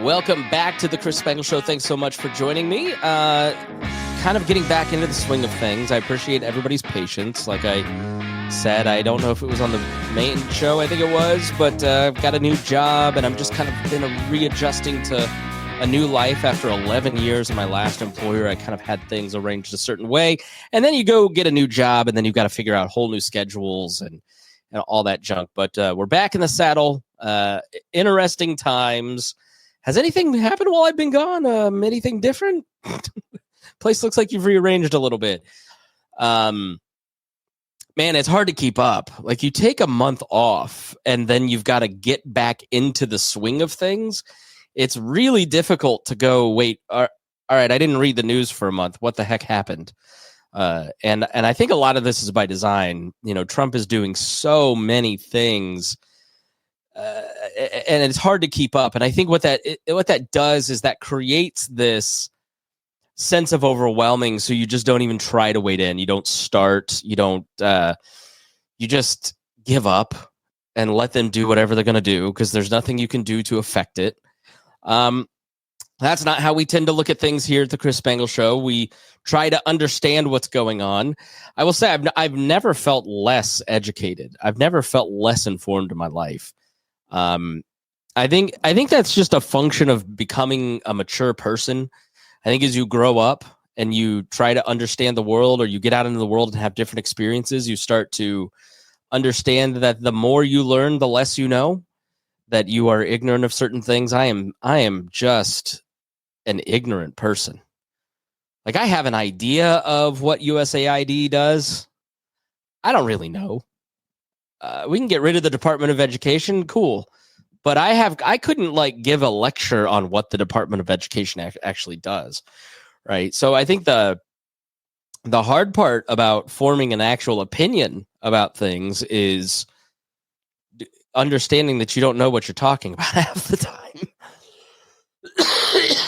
Welcome back to the Chris Spangle Show. Thanks so much for joining me. Kind of getting back into the swing of things. I appreciate everybody's patience. Like I said, I don't know if it was on the main show, I think it was, but I've got a new job, and I'm just kind of been readjusting to a new life after 11 years of my last employer. I kind of had things arranged a certain way, and then you go get a new job, and then you've got to figure out whole new schedules and all that junk. But we're back in the saddle. Interesting times. Has anything happened while I've been gone? Anything different? Place looks like you've rearranged a little bit. Man, it's hard to keep up. Like, you take a month off and then you've got to get back into the swing of things. It's really difficult to go, wait, all right, I didn't read the news for a month. What the heck happened? And I think a lot of this is by design. You know, Trump is doing so many things, and it's hard to keep up. And I think what that does is that creates this sense of overwhelming. So you just don't even try to wade in. You don't start. You don't. You just give up and let them do whatever they're going to do, because there's nothing you can do to affect it. That's not how we tend to look at things here at the Chris Spangle Show. We try to understand what's going on. I will say I've never felt less educated. I've never felt less informed in my life. I think that's just a function of becoming a mature person. I think as you grow up and you try to understand the world, or you get out into the world and have different experiences, you start to understand that the more you learn, the less you know, that you are ignorant of certain things. I am just an ignorant person. Like, I have an idea of what USAID does. I don't really know. We can get rid of the Department of Education. Cool. But I couldn't like give a lecture on what the Department of Education actually does. Right. So I think the hard part about forming an actual opinion about things is understanding that you don't know what you're talking about half the time.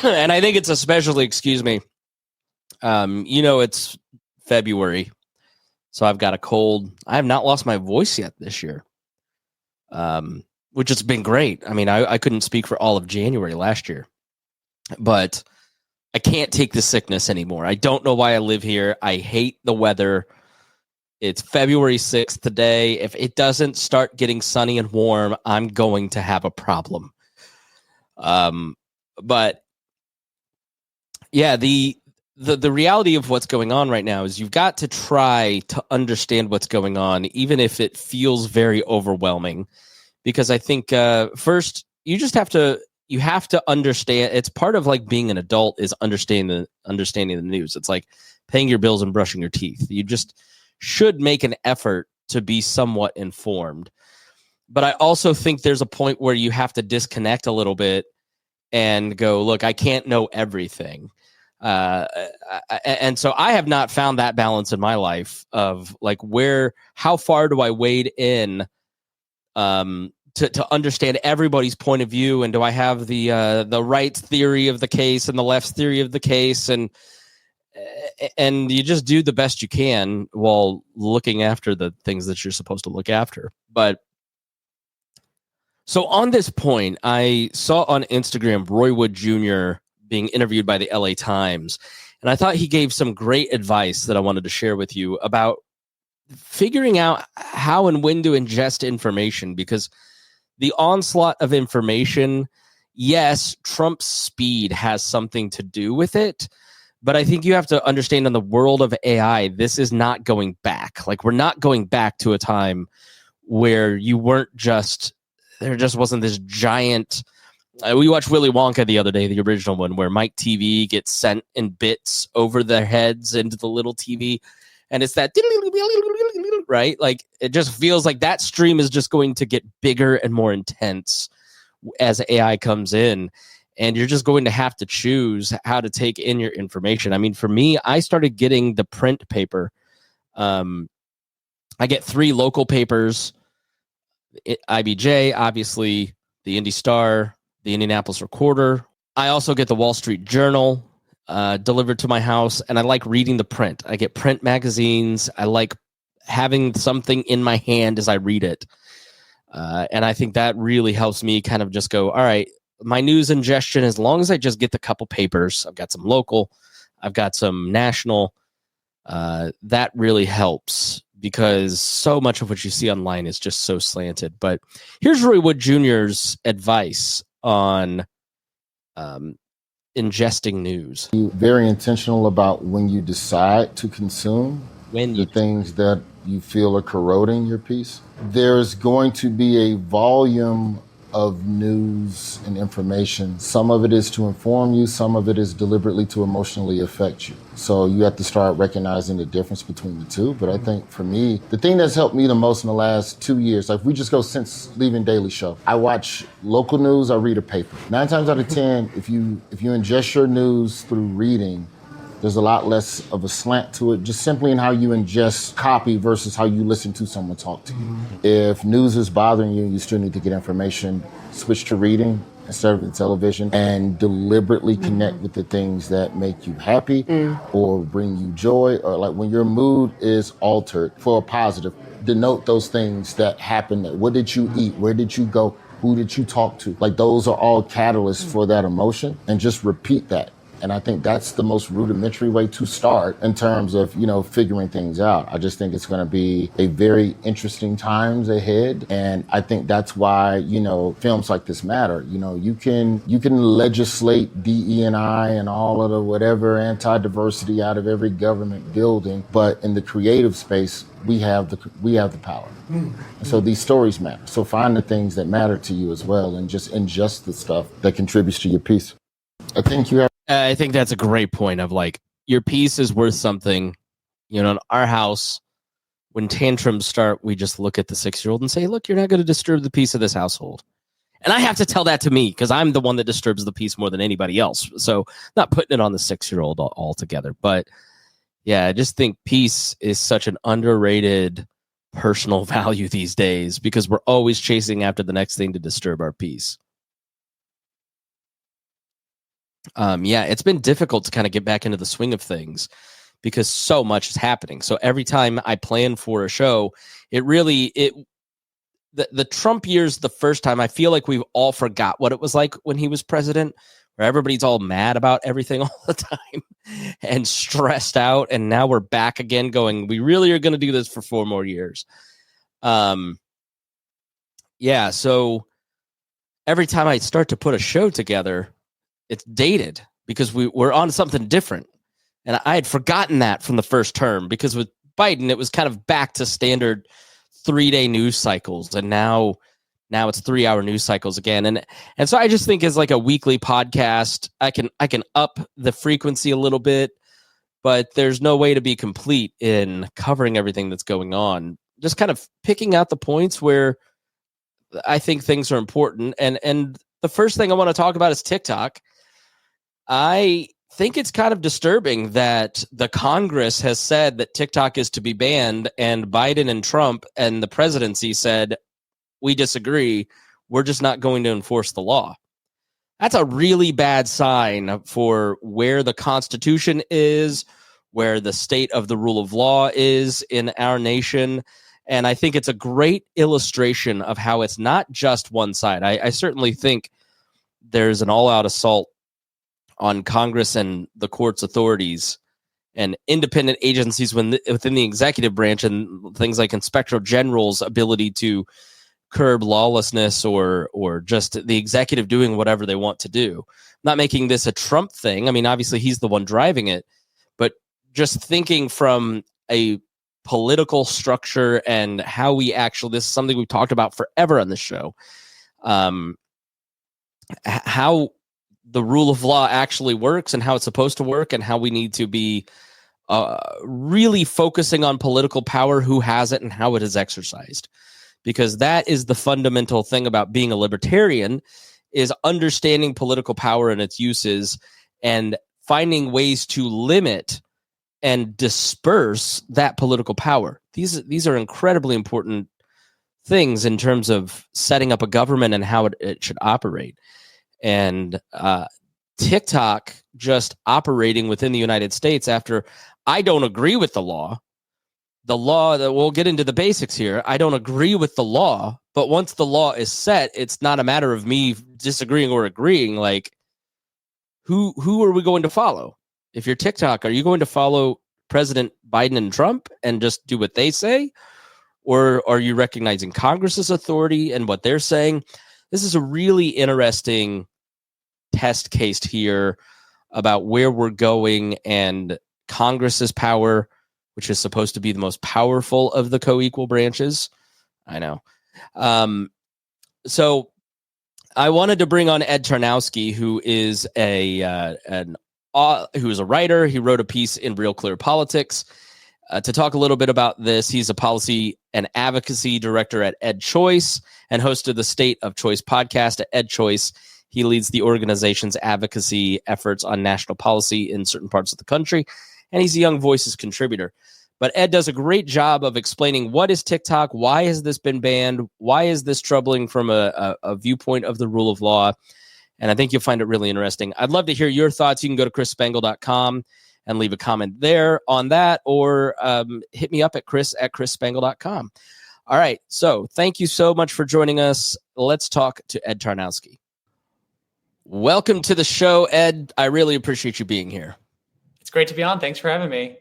And I think it's especially, it's February, so I've got a cold. I have not lost my voice yet this year, which has been great. I mean, I couldn't speak for all of January last year, but I can't take the sickness anymore. I don't know why I live here. I hate the weather. It's February 6th today. If it doesn't start getting sunny and warm, I'm going to have a problem. But yeah, the reality of what's going on right now is you've got to try to understand what's going on, even if it feels very overwhelming. Because I think first you have to understand. It's part of like being an adult is understanding the news. It's like paying your bills and brushing your teeth. You just should make an effort to be somewhat informed. But I also think there's a point where you have to disconnect a little bit and go, look, I can't know everything. And so I have not found that balance in my life of like how far do I wade in to understand everybody's point of view, and do I have the right theory of the case and the left theory of the case, and you just do the best you can while looking after the things that you're supposed to look after. But so on this point, I saw on Instagram Roy Wood Jr. being interviewed by the LA Times, and I thought he gave some great advice that I wanted to share with you about figuring out how and when to ingest information, because the onslaught of information, yes, Trump's speed has something to do with it, but I think you have to understand in the world of AI, this is not going back. Like, we're not going back to a time where there just wasn't this giant. We watched Willy Wonka the other day, the original one, where Mike TV gets sent in bits over their heads into the little TV. And it's that, right? Like, it just feels like that stream is just going to get bigger and more intense as AI comes in. And you're just going to have to choose how to take in your information. I mean, for me, I started getting the print paper. I get 3 local papers, IBJ, obviously, the Indy Star, the Indianapolis Recorder. I also get the Wall Street Journal delivered to my house, and I like reading the print. I get print magazines. I like having something in my hand as I read it. And I think that really helps me kind of just go, all right, my news ingestion, as long as I just get the couple papers, I've got some local, I've got some national, that really helps, because so much of what you see online is just so slanted. But here's Roy Wood Jr.'s advice on ingesting news. Be very intentional about when you decide to consume the things that you feel are corroding your peace. There's going to be a volume of news and information. Some of it is to inform you, some of it is deliberately to emotionally affect you. So you have to start recognizing the difference between the two. But I think for me, the thing that's helped me the most in the last 2 years, like we just go since leaving Daily Show, I watch local news, I read a paper. 9 times out of 10, if you ingest your news through reading, there's a lot less of a slant to it, just simply in how you ingest copy versus how you listen to someone talk to you. If news is bothering you, you still need to get information, switch to reading instead of the television, and deliberately connect with the things that make you happy or bring you joy, or like when your mood is altered for a positive, denote those things that happen. What did you eat? Where did you go? Who did you talk to? Like those are all catalysts for that emotion, and just repeat that. And I think that's the most rudimentary way to start in terms of, figuring things out. I just think it's going to be a very interesting times ahead. And I think that's why, films like this matter. You can legislate DE&I and all of the whatever anti-diversity out of every government building. But in the creative space, we have the power. And so these stories matter. So find the things that matter to you as well, and just ingest the stuff that contributes to your piece. I think that's a great point of like, your piece is worth something. In our house, when tantrums start, we just look at the 6-year-old and say, look, you're not going to disturb the peace of this household. And I have to tell that to me, because I'm the one that disturbs the peace more than anybody else. So not putting it on the 6-year-old altogether. But yeah, I just think peace is such an underrated personal value these days, because we're always chasing after the next thing to disturb our peace. It's been difficult to kind of get back into the swing of things, because so much is happening. So every time I plan for a show, the Trump years, the first time, I feel like we've all forgot what it was like when he was president, where everybody's all mad about everything all the time and stressed out. And now we're back again going, we really are going to do this for 4 more years. So every time I start to put a show together, it's dated, because we're on something different. And I had forgotten that from the first term, because with Biden, it was kind of back to standard 3-day news cycles. And now it's 3-hour news cycles again. And so I just think as like a weekly podcast, I can up the frequency a little bit, but there's no way to be complete in covering everything that's going on. Just kind of picking out the points where I think things are important. And the first thing I want to talk about is TikTok. I think it's kind of disturbing that the Congress has said that TikTok is to be banned, and Biden and Trump and the presidency said, we disagree. We're just not going to enforce the law. That's a really bad sign for where the Constitution is, where the state of the rule of law is in our nation. And I think it's a great illustration of how it's not just one side. I certainly think there's an all-out assault on Congress and the court's authorities and independent agencies within the executive branch, and things like Inspector General's ability to curb lawlessness or just the executive doing whatever they want to do. I'm not making this a Trump thing. I mean, obviously he's the one driving it, but just thinking from a political structure and how this is something we've talked about forever on this show. How the rule of law actually works and how it's supposed to work, and how we need to be really focusing on political power, who has it and how it is exercised. Because that is the fundamental thing about being a libertarian, is understanding political power and its uses and finding ways to limit and disperse that political power. These are incredibly important things in terms of setting up a government and how it should operate. And TikTok just operating within the United States after I don't agree with the law that we'll get into the basics here. I don't agree with the law, But once the law is set, it's not a matter of me disagreeing or agreeing. Like, who are we going to follow? If you're TikTok, are you going to follow President Biden and Trump and just do what they say? Or are you recognizing Congress's authority and what they're saying? This is a really interesting test case here about where we're going and Congress's power, which is supposed to be the most powerful of the co-equal branches. I know. So I wanted to bring on Ed Tarnowski, who is a writer. He wrote a piece in Real Clear Politics to talk a little bit about this. He's a policy and advocacy director at EdChoice and host of the State of Choice podcast at EdChoice. He leads the organization's advocacy efforts on national policy in certain parts of the country, and he's a Young Voices contributor. But Ed does a great job of explaining what is TikTok, why has this been banned, why is this troubling from a viewpoint of the rule of law, and I think you'll find it really interesting. I'd love to hear your thoughts. You can go to chrisspangle.com and leave a comment there on that, or hit me up at chris@chrisspangle.com. All right, so thank you so much for joining us. Let's talk to Ed Tarnowski. Welcome to the show, Ed. I really appreciate you being here. It's great to be on. Thanks for having me.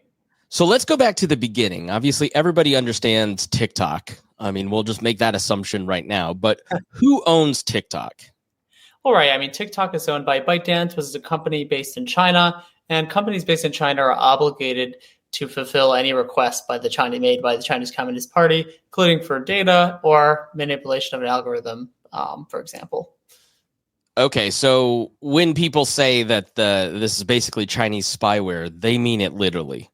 So let's go back to the beginning. Obviously, everybody understands TikTok. I mean, we'll just make that assumption right now. But who owns TikTok? All right. I mean, TikTok is owned by ByteDance, which is a company based in China. And companies based in China are obligated to fulfill any request made by the Chinese Communist Party, including for data or manipulation of an algorithm, for example. Okay, so when people say that this is basically Chinese spyware, they mean it literally.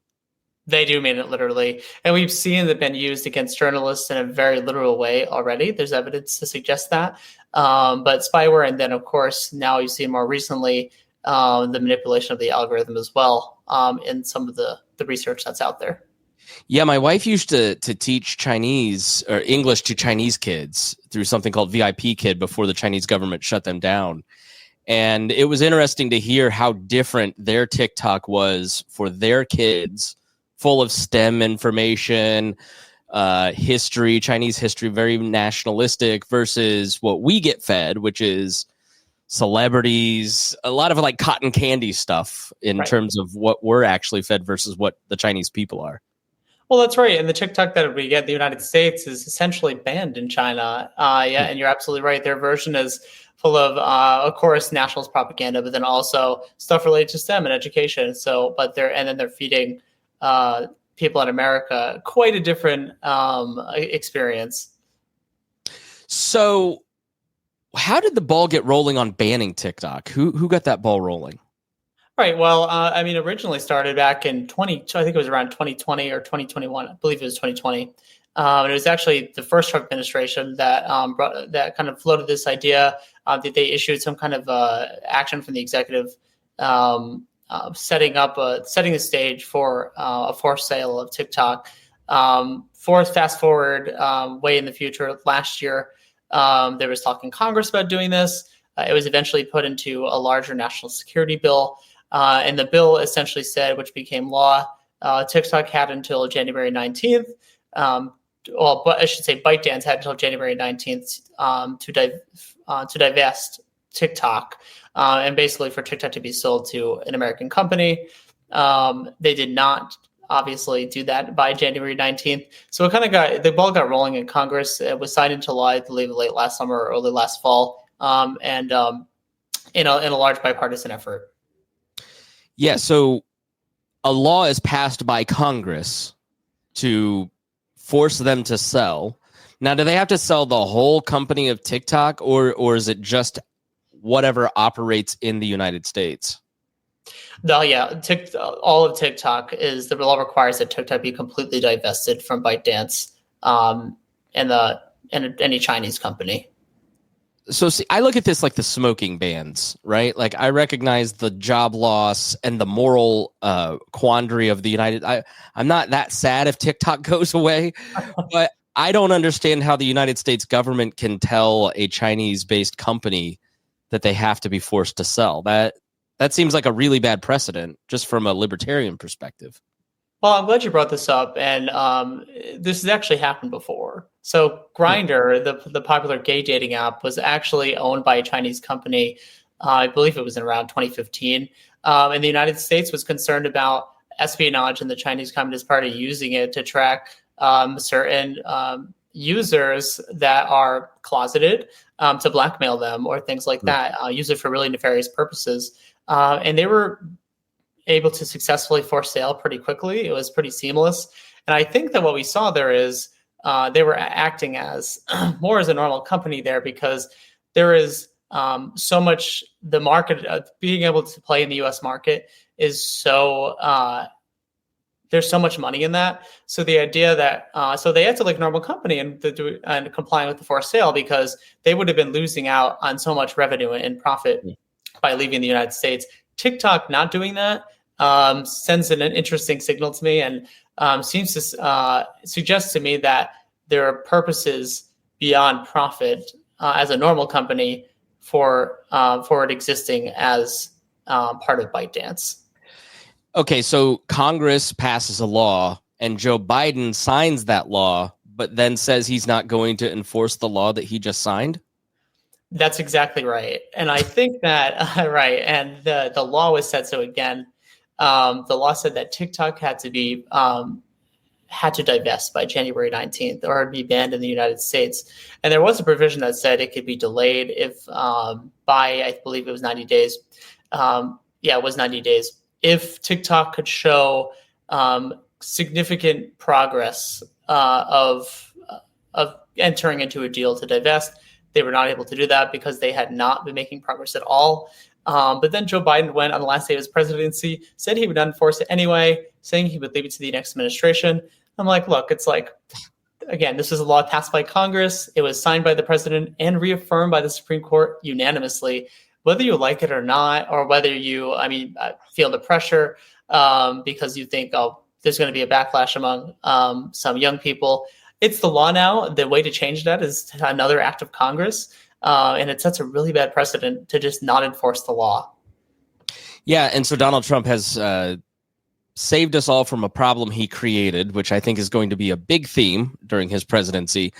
They do mean it literally. And we've seen it been used against journalists in a very literal way already. There's evidence to suggest that. But spyware, and then, of course, now you see more recently the manipulation of the algorithm as well in some of the research that's out there. Yeah, my wife used to teach Chinese or English to Chinese kids through something called VIP Kid before the Chinese government shut them down. And it was interesting to hear how different their TikTok was for their kids, full of STEM information, history, Chinese history, very nationalistic, versus what we get fed, which is celebrities, a lot of like cotton candy stuff in terms of what we're actually fed versus what the Chinese people are. Well, that's right. And the TikTok that we get in the United States is essentially banned in China. And you're absolutely right. Their version is full of course, nationalist propaganda, but then also stuff related to STEM and education. So, then they're feeding people in America quite a different experience. So, how did the ball get rolling on banning TikTok? Who got that ball rolling? Right. Well, originally started back in I think it was around 2020 or 2021. I believe it was 2020. It was actually the first Trump administration that kind of floated this idea that they issued some kind of action from the executive setting the stage for a forced sale of TikTok. Fast forward way in the future, last year, there was talk in Congress about doing this. It was eventually put into a larger national security bill. And the bill essentially said, which became law, TikTok had until January 19th. But I should say ByteDance had until January 19th to divest TikTok and basically for TikTok to be sold to an American company. They did not obviously do that by January 19th. So it kind of the ball got rolling in Congress. It was signed into law, I believe, late last summer or early last fall, in a large bipartisan effort. Yeah, so a law is passed by Congress to force them to sell. Now, do they have to sell the whole company of TikTok, or is it just whatever operates in the United States? No, yeah, all of TikTok the law requires that TikTok be completely divested from ByteDance and any Chinese company. So see, I look at this like the smoking bans, right? Like I recognize the job loss and the moral quandary of the I'm not that sad if TikTok goes away, but I don't understand how the United States government can tell a Chinese-based company that they have to be forced to sell. That seems like a really bad precedent just from a libertarian perspective. Well, I'm glad you brought this up, and this has actually happened before. So Grindr, the popular gay dating app, was actually owned by a Chinese company. I believe it was in around 2015. And the United States was concerned about espionage and the Chinese Communist Party using it to track certain users that are closeted to blackmail them or things like that, use it for really nefarious purposes. And they were able to successfully force sale pretty quickly. It was pretty seamless. And I think that what we saw there is they were acting as more as a normal company there, because there is so much, the market, being able to play in the US market is so, there's so much money in that. So the idea that, so they had to like a normal company and complying with the forced sale, because they would have been losing out on so much revenue and profit by leaving the United States. TikTok not doing that sends an interesting signal to me, and seems to suggest to me that there are purposes beyond profit as a normal company for it existing as part of ByteDance. Okay, so Congress passes a law and Joe Biden signs that law, but then says he's not going to enforce the law that he just signed? That's exactly right. And I think that, right, and the law was said so again. The law said that TikTok had to divest by January 19th or be banned in the United States. And there was a provision that said it could be delayed if by, I believe it was 90 days. It was 90 days. If TikTok could show significant progress of entering into a deal to divest, they were not able to do that because they had not been making progress at all. But then Joe Biden went on the last day of his presidency, said he would not enforce it anyway, saying he would leave it to the next administration. I'm like, look, it's like, again, this is a law passed by Congress. It was signed by the president and reaffirmed by the Supreme Court unanimously. Whether you like it or not, or whether you, feel the pressure because you think, oh, there's going to be a backlash among some young people. It's the law now. The way to change that is another act of Congress. And it sets a really bad precedent to just not enforce the law. Yeah, and so Donald Trump has saved us all from a problem he created, which I think is going to be a big theme during his presidency.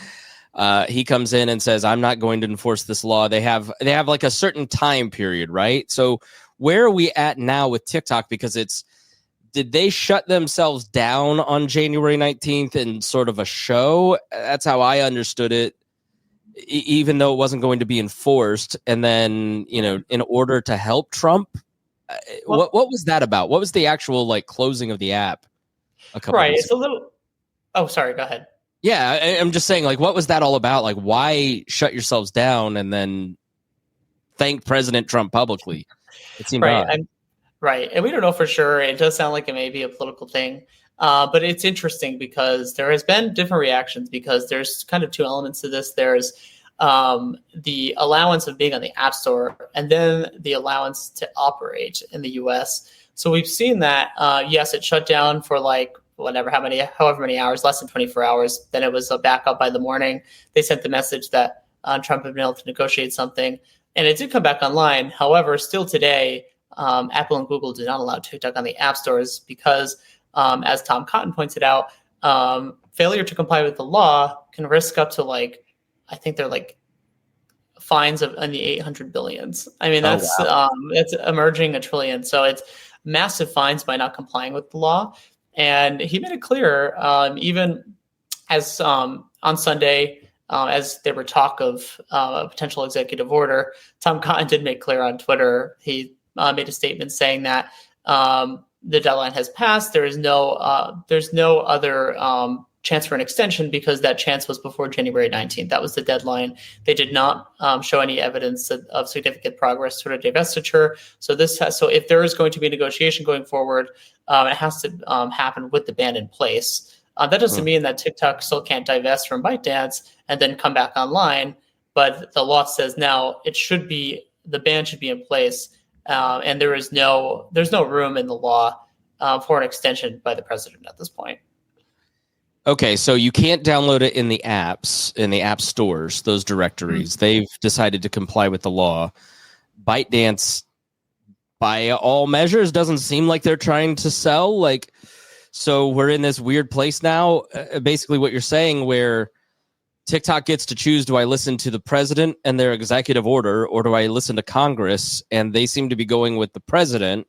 He comes in and says, I'm not going to enforce this law. They have like a certain time period, right? So where are we at now with TikTok? Because did they shut themselves down on January 19th in sort of a show? That's how I understood it, even though it wasn't going to be enforced. And then, in order to help Trump, what was that about? What was the actual like closing of the app? It's a little. Oh, sorry. Go ahead. Yeah, I'm just saying, like, what was that all about? Like, why shut yourselves down and then thank President Trump publicly? It seemed odd. Right. And we don't know for sure. It does sound like it may be a political thing. But it's interesting because there has been different reactions, because there's kind of two elements to this. There's the allowance of being on the App Store, and then the allowance to operate in the U.S. So we've seen that, yes, it shut down for like however many hours, less than 24 hours. Then it was back up by the morning. They sent the message that Trump had been able to negotiate something, and it did come back online. However, still today, Apple and Google did not allow TikTok on the app stores because, as Tom Cotton pointed out, failure to comply with the law can risk up to I think they're fines in the 800 billions. I mean, that's emerging a trillion. So it's massive fines by not complying with the law. And he made it clear, even as on Sunday, as there were talk of a potential executive order, Tom Cotton did make clear on Twitter. He made a statement saying that the deadline has passed. There's no other chance for an extension because that chance was before January 19th. That was the deadline. They did not show any evidence of significant progress toward a divestiture. So if there is going to be a negotiation going forward, it has to happen with the ban in place. That doesn't mean that TikTok still can't divest from ByteDance and then come back online. But the law says now the ban should be in place, and there's no room in the law for an extension by the president at this point. Okay, so you can't download it in the apps, in the app stores, those directories. Mm-hmm. They've decided to comply with the law. ByteDance, by all measures, doesn't seem like they're trying to sell. So we're in this weird place now. Basically, what you're saying, where TikTok gets to choose: do I listen to the president and their executive order, or do I listen to Congress? And they seem to be going with the president,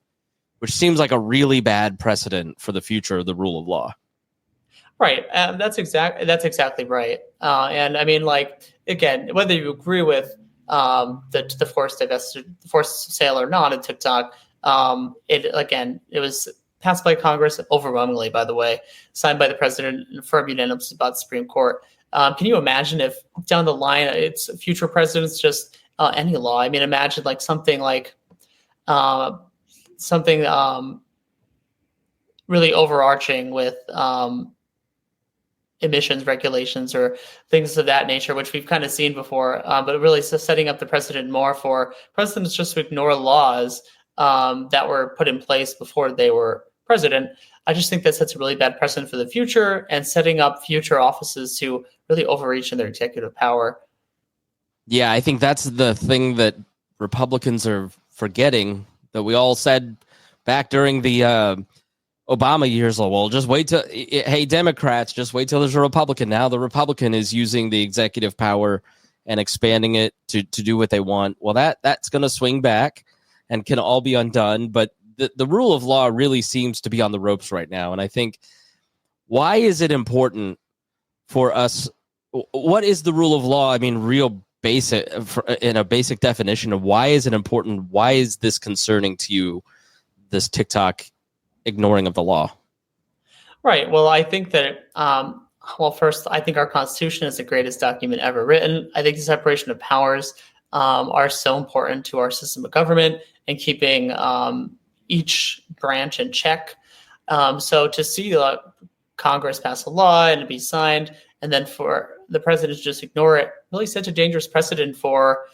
which seems like a really bad precedent for the future of the rule of law. Right. That's exactly right. And I mean, like, again, whether you agree with the forced sale or not in TikTok, it was passed by Congress overwhelmingly, by the way, signed by the president and firm unanimous about the Supreme Court. Can you imagine if down the line it's future presidents, just any law? I mean, imagine like something really overarching with emissions regulations or things of that nature, which we've kind of seen before, but really setting up the precedent more for presidents just to ignore laws that were put in place before they were president. I just think that sets a really bad precedent for the future and setting up future offices to really overreach in their executive power. Yeah, I think that's the thing that Republicans are forgetting, that we all said back during the Obama years. Well, just wait till, hey, Democrats, just wait till there's a Republican. Now the Republican is using the executive power and expanding it to do what they want. Well, that's going to swing back and can all be undone. But the rule of law really seems to be on the ropes right now. And I think, why is it important for us? What is the rule of law? I mean, real basic, in a basic definition of why is it important? Why is this concerning to you, this TikTok ignoring of the law? Right. Well, I think that, first, I think our Constitution is the greatest document ever written. I think the separation of powers are so important to our system of government and keeping each branch in check. So to see Congress pass a law and to be signed, and then for the president to just ignore it, really sets a dangerous precedent for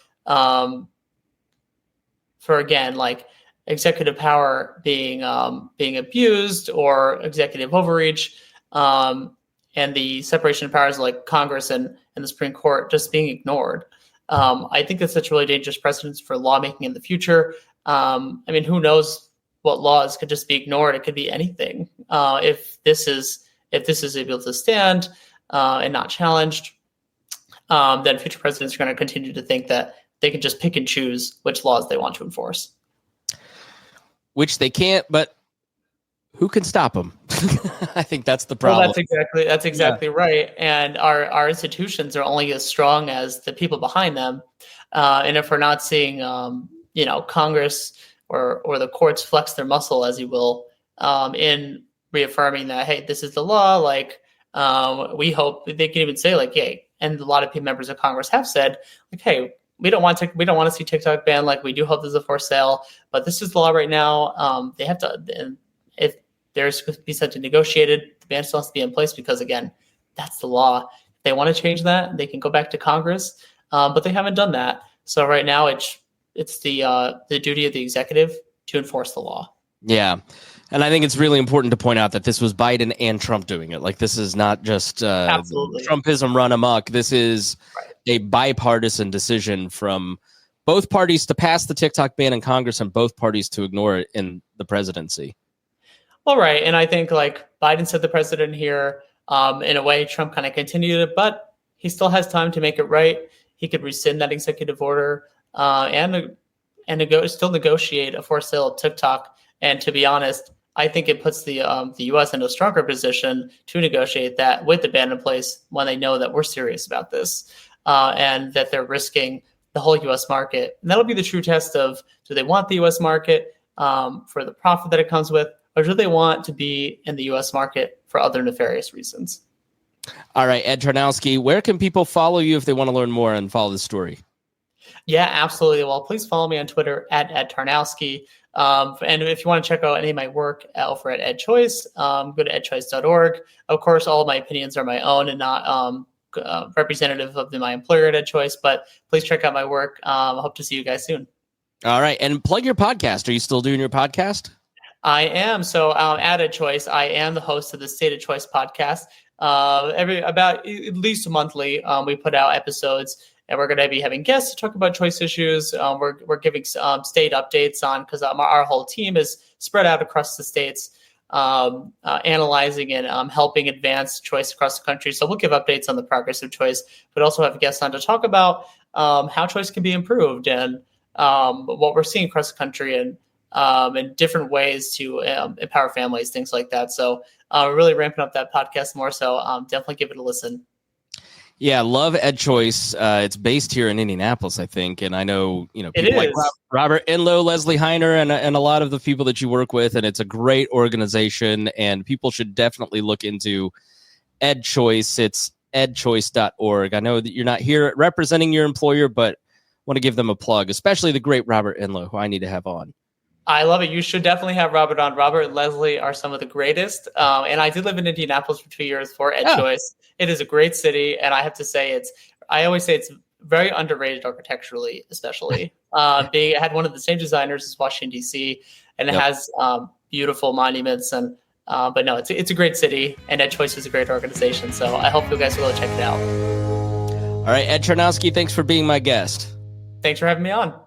again, like, executive power being abused or executive overreach, and the separation of powers like Congress and the Supreme Court just being ignored. I think that's such really dangerous precedents for lawmaking in the future. I mean, who knows what laws could just be ignored? It could be anything. If this is able to stand and not challenged, then future presidents are going to continue to think that they can just pick and choose which laws they want to enforce. Which they can't, but who can stop them? I think that's the problem. Well, that's exactly right. And our institutions are only as strong as the people behind them. And if we're not seeing, Congress or the courts flex their muscle, as you will, in reaffirming that, hey, this is the law. Like, we hope they can even say, like, hey, and a lot of members of Congress have said, like, hey, we don't want to see TikTok banned. Like, we do hope there's a forced sale, but this is the law right now. They have to, and if there's going to be something negotiated, the ban still has to be in place because, again, that's the law. If they want to change that, they can go back to Congress, but they haven't done that. So right now, it's the duty of the executive to enforce the law. Yeah. And I think it's really important to point out that this was Biden and Trump doing it. Like, this is not just Trumpism run amok. This is a bipartisan decision from both parties to pass the TikTok ban in Congress and both parties to ignore it in the presidency. All right. And I think, like, Biden set the precedent here. In a way, Trump kind of continued it, but he still has time to make it right. He could rescind that executive order and still negotiate a forced sale of TikTok. And to be honest, I think it puts the U.S. into a stronger position to negotiate that with the ban in place when they know that we're serious about this and that they're risking the whole U.S. market. And that'll be the true test of, do they want the U.S. market for the profit that it comes with, or do they want to be in the U.S. market for other nefarious reasons? All right, Ed Tarnowski, where can people follow you if they want to learn more and follow the story? Yeah, absolutely. Well, please follow me on Twitter at Ed Tarnowski. And if you want to check out any of my work over at EdChoice, go to edchoice.org. Of course, all of my opinions are my own and not representative of my employer at EdChoice, but please check out my work. I hope to see you guys soon. All right. And plug your podcast. Are you still doing your podcast? I am. So at EdChoice, I am the host of the State of Choice podcast. About at least monthly, we put out episodes. And we're going to be having guests to talk about choice issues. We're giving state updates on, because our whole team is spread out across the states. analyzing and helping advance choice across the country. So we'll give updates on the progress of choice, but also have guests on to talk about how choice can be improved and what we're seeing across the country and different ways to empower families, things like that. So we're really ramping up that podcast more. So definitely give it a listen. Yeah, love EdChoice. It's based here in Indianapolis, I think, and I know people like Robert Enlow, Leslie Heiner, and a lot of the people that you work with, and it's a great organization, and people should definitely look into EdChoice. It's edchoice.org. I know that you're not here representing your employer, but want to give them a plug, especially the great Robert Enlow, who I need to have on. I love it. You should definitely have Robert on. Robert and Leslie are some of the greatest. And I did live in Indianapolis for 2 years for EdChoice. Oh. It is a great city. And I have to say I always say it's very underrated architecturally, especially. It had one of the same designers as Washington, D.C., and it has beautiful monuments. And but no, it's a great city, and EdChoice is a great organization. So I hope you guys will check it out. All right, Ed Tarnowski, thanks for being my guest. Thanks for having me on.